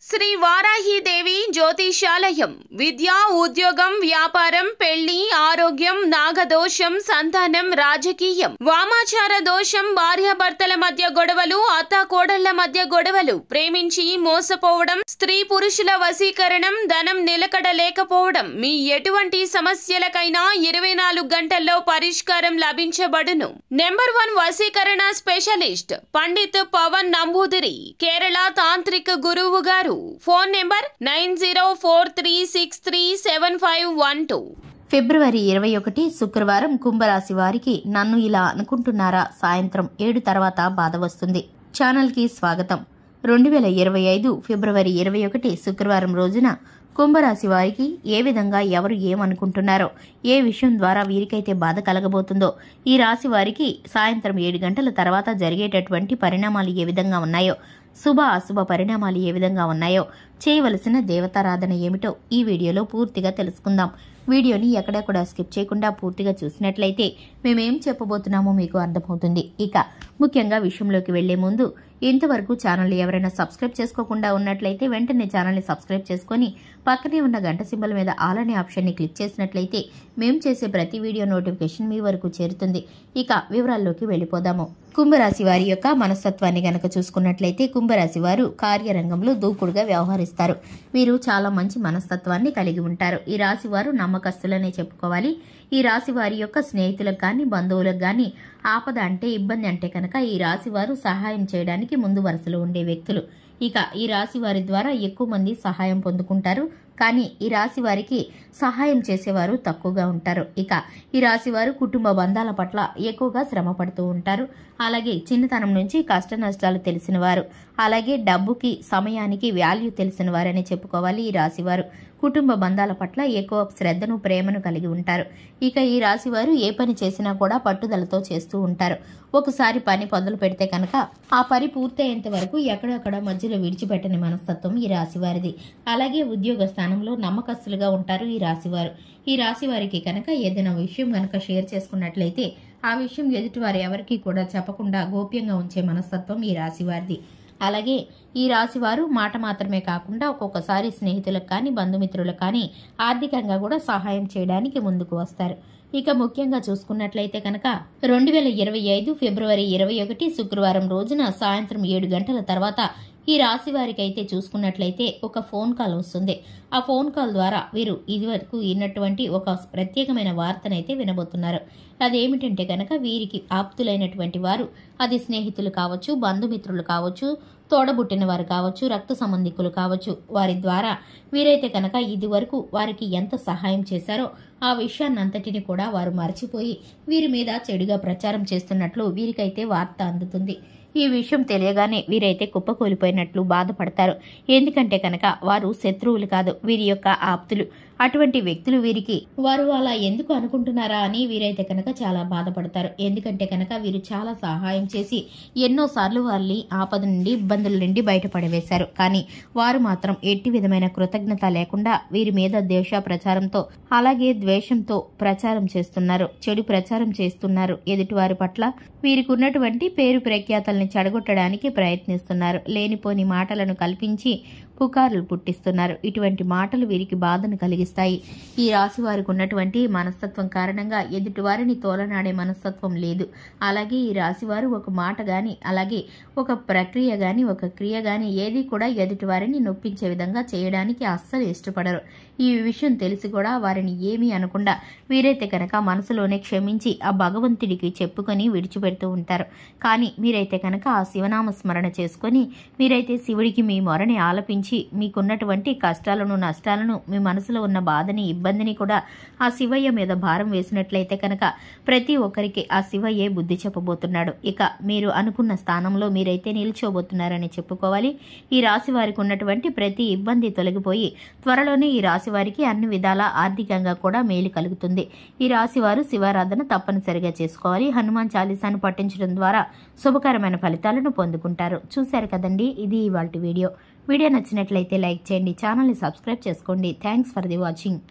శ్రీ వారాహిదేవి జ్యోతిషాలయం విద్య, ఉద్యోగం, వ్యాపారం, పెళ్లి, ఆరోగ్యం, నాగదోషం, సంతానం, రాజకీయం, వామాచార దోషం, భార్యాభర్తల మధ్య గొడవలు, అత్తాకోడళ్ల మధ్య గొడవలు, ప్రేమించి మోసపోవడం, స్త్రీ పురుషుల వశీకరణం, ధనం నిలకడ లేకపోవడం, మీ ఎటువంటి సమస్యలకైనా 24 గంటల్లో పరిష్కారం లభించబడును. నెంబర్ 1 వశీకరణ స్పెషలిస్ట్ పండిత్ పవన్ నంబూదిరి, కేరళ తాంత్రిక గురువు గారు. Phone number 9043637512. ఫిబ్రవరి 21 శుక్రవారం కుంభరాశి వారికి నన్ను ఇలా అనుకుంటున్నారా సాయంత్రం 7 తర్వాత బాధ వస్తుంది. ఛానల్కి స్వాగతం. 2025 ఫిబ్రవరి 21 శుక్రవారం రోజున కుంభరాశి వారికి ఏ విధంగా ఎవరు ఏమనుకుంటున్నారో, ఏ విషయం ద్వారా వీరికైతే బాధ కలగబోతుందో, ఈ రాశి వారికి సాయంత్రం 7 గంటల తర్వాత జరిగేటటువంటి పరిణామాలు ఏ విధంగా ఉన్నాయో, శుభ అశుభ పరిణామాలు ఏ విధంగా ఉన్నాయో, చేయవలసిన దేవతారాధన ఏమిటో ఈ వీడియోలో పూర్తిగా తెలుసుకుందాం. వీడియోని ఎక్కడా కూడా స్కిప్ చేయకుండా పూర్తిగా చూసినట్లయితే మేమేం చెప్పబోతున్నామో మీకు అర్థమవుతుంది. ఇక ముఖ్యంగా విషయంలోకి వెళ్లే ముందు ఇంతవరకు ఛానల్ ఎవరైనా సబ్స్క్రైబ్ చేసుకోకుండా ఉన్నట్లయితే వెంటనే ఛానల్ని సబ్స్క్రైబ్ చేసుకుని పక్కనే ఉన్న గంట సింబల్ మీద ఆల్ అనే ఆప్షన్ని క్లిక్ చేసినట్లయితే మేము చేసే ప్రతి వీడియో నోటిఫికేషన్ మీ వరకు చేరుతుంది. ఇక వివరాల్లోకి వెళ్ళిపోదాము. కుంభరాశి వారి యొక్క మనస్తత్వాన్ని గనక చూసుకున్నట్లయితే కుంభరాశి వారు కార్యరంగంలో దూకుడుగా వ్యవహరిస్తారు. వీరు చాలా మంచి మనస్తత్వాన్ని కలిగి ఉంటారు. ఈ రాశి వారు నమ్మకస్తులనే చెప్పుకోవాలి. ఈ రాశి వారి యొక్క స్నేహితులకు గాని, బంధువులకు గాని ఆపద అంటే, ఇబ్బంది అంటే కనుక ఈ రాశి వారు సహాయం చేయడానికి ముందు వరుసలో ఉండే వ్యక్తులు. ఇక ఈ రాశి వారి ద్వారా ఎక్కువ మంది సహాయం పొందుకుంటారు. కానీ ఈ రాశి వారికి సహాయం చేసేవారు తక్కువగా ఉంటారు. ఇక ఈ రాశి వారు కుటుంబ బంధాల పట్ల ఎక్కువగా శ్రమ పడుతూ ఉంటారు. అలాగే చిన్నతనం నుంచి కష్ట నష్టాలు తెలిసిన వారు, అలాగే డబ్బుకి సమయానికి వాల్యూ తెలిసిన వారని చెప్పుకోవాలి. ఈ రాశి వారు కుటుంబ బంధాల పట్ల ఎక్కువ శ్రద్ధను, ప్రేమను కలిగి ఉంటారు. ఇక ఈ రాశి వారు ఏ పని చేసినా కూడా పట్టుదలతో చేస్తూ ఉంటారు. ఒకసారి పని మొదలు పెడితే కనుక ఆ పని పూర్తయ్యేంత వరకు ఎక్కడక్కడ మధ్యలో విడిచిపెట్టని మనస్తత్వం ఈ రాశి వారిది. అలాగే ఉద్యోగ స్థానంలో నమ్మకస్తులుగా ఉంటారు ఈ రాశివారు. ఈ రాశి వారికి కనుక ఏదైనా విషయం కనుక షేర్ చేసుకున్నట్లయితే ఆ విషయం ఎదుటివారు ఎవరికి కూడా చెప్పకుండా గోప్యంగా ఉంచే మనస్తత్వం ఈ రాశి వారిది. అలాగే ఈ రాశి వారు మాట మాత్రమే కాకుండా ఒక్కొక్కసారి స్నేహితులకు కానీ, బంధుమిత్రులకు కానీ ఆర్థికంగా కూడా సహాయం చేయడానికి ముందుకు వస్తారు. ఇక ముఖ్యంగా చూసుకున్నట్లయితే కనుక 2025 ఫిబ్రవరి 21 శుక్రవారం రోజున సాయంత్రం 7 గంటల తర్వాత ఈ రాశి వారికి అయితే చూసుకున్నట్లయితే ఒక ఫోన్ కాల్ వస్తుంది. ఆ ఫోన్ కాల్ ద్వారా వీరు ఇదివరకు విన్నటువంటి ఒక ప్రత్యేకమైన వార్తనైతే వినబోతున్నారు. అదేమిటంటే కనుక వీరికి ఆప్తులైనటువంటి వారు, అది స్నేహితులు కావచ్చు, బంధుమిత్రులు కావచ్చు, తోడబుట్టిన వారు కావచ్చు, రక్త సంబంధికులు కావచ్చు, వారి ద్వారా వీరైతే కనుక ఇదివరకు వారికి ఎంత సహాయం చేశారో ఆ విషయాన్నంతటిని కూడా వారు మర్చిపోయి వీరి మీద చెడుగా ప్రచారం చేస్తున్నట్లు వీరికైతే వార్త అందుతుంది. ఈ విషయం తెలియగానే వీరైతే కుప్పకూలిపోయినట్లు బాధపడతారు. ఎందుకంటే కనుక వారు శత్రువులు కాదు, వీరి యొక్క ఆప్తులు. అటువంటి వ్యక్తులు వీరికి వారు అలా ఎందుకు అనుకుంటున్నారా అని వీరైతే కనుక చాలా బాధపడతారు. ఎందుకంటే కనుక వీరు చాలా సహాయం చేసి ఎన్నోసార్లు వారిని ఆపద నుండి, ఇబ్బందుల నుండి బయటపడవేశారు. కానీ వారు మాత్రం ఎట్టి విధమైన కృతజ్ఞత లేకుండా వీరి మీద ద్వేష ప్రచారంతో, అలాగే ద్వేషంతో ప్రచారం చేస్తున్నారు, చెడు ప్రచారం చేస్తున్నారు. ఎదుటివారి పట్ల వీరికి ఉన్నటువంటి పేరు ప్రఖ్యాతల్ని చెడగొట్టడానికి ప్రయత్నిస్తున్నారు. లేనిపోని మాటలను కల్పించి పుకార్లు పుట్టిస్తున్నారు. ఇటువంటి మాటలు వీరికి బాధను కలిగిస్తాయి. ఈ రాశి వారికి ఉన్నటువంటి మనస్తత్వం కారణంగా ఎదుటివారిని తోలనాడే మనస్తత్వం లేదు. అలాగే ఈ రాశి వారు ఒక మాట గాని, అలాగే ఒక ప్రక్రియ గాని, ఒక క్రియ గాని ఏది కూడా ఎదుటివారిని నొప్పించే విధంగా చేయడానికి అస్సలు ఇష్టపడరు. ఈ విషయం తెలిసి కూడా వారిని ఏమీ అనకుండా వీరైతే కనుక మనసులోనే క్షమించి ఆ భగవంతుడికి చెప్పుకొని విడిచిపెడుతూ ఉంటారు. కానీ మీరైతే కనుక ఆ శివనామ స్మరణ చేసుకొని మీరైతే శివుడికి మీ మొరని ఆలపించి మీకున్నటువంటి కష్టాలను, నష్టాలను, మీ మనసులో ఉన్న బాధని, ఇబ్బందిని కూడా ఆ శివయ్య మీద భారం వేసినట్లయితే కనుక ప్రతి ఒక్కరికి ఆ శివయ్యే బుద్ధి చెప్పబోతున్నాడు. ఇక మీరు అనుకున్న స్థానంలో మీరైతే నిల్చోబోతున్నారని చెప్పుకోవాలి. ఈ రాశి వారికి ఉన్నటువంటి ప్రతి ఇబ్బంది తొలగిపోయి త్వరలోనే ఈ రాశి వారికి అన్ని విధాల ఆర్థికంగా కూడా మేలు కలుగుతుంది. ఈ రాశి వారు శివారాధన తప్పనిసరిగా చేసుకోవాలి. హనుమాన్ చాలీసాను పఠించడం ద్వారా శుభకరమైన ఫలితాలను పొందుకుంటారు. చూశారు కదండి, ఇది ఇవాల్టి వీడియో. వీడియో నచ్చినట్లయితే లైక్ చేయండి, ఛానల్ని సబ్స్క్రైబ్ చేసుకోండి. Thanks for the watching.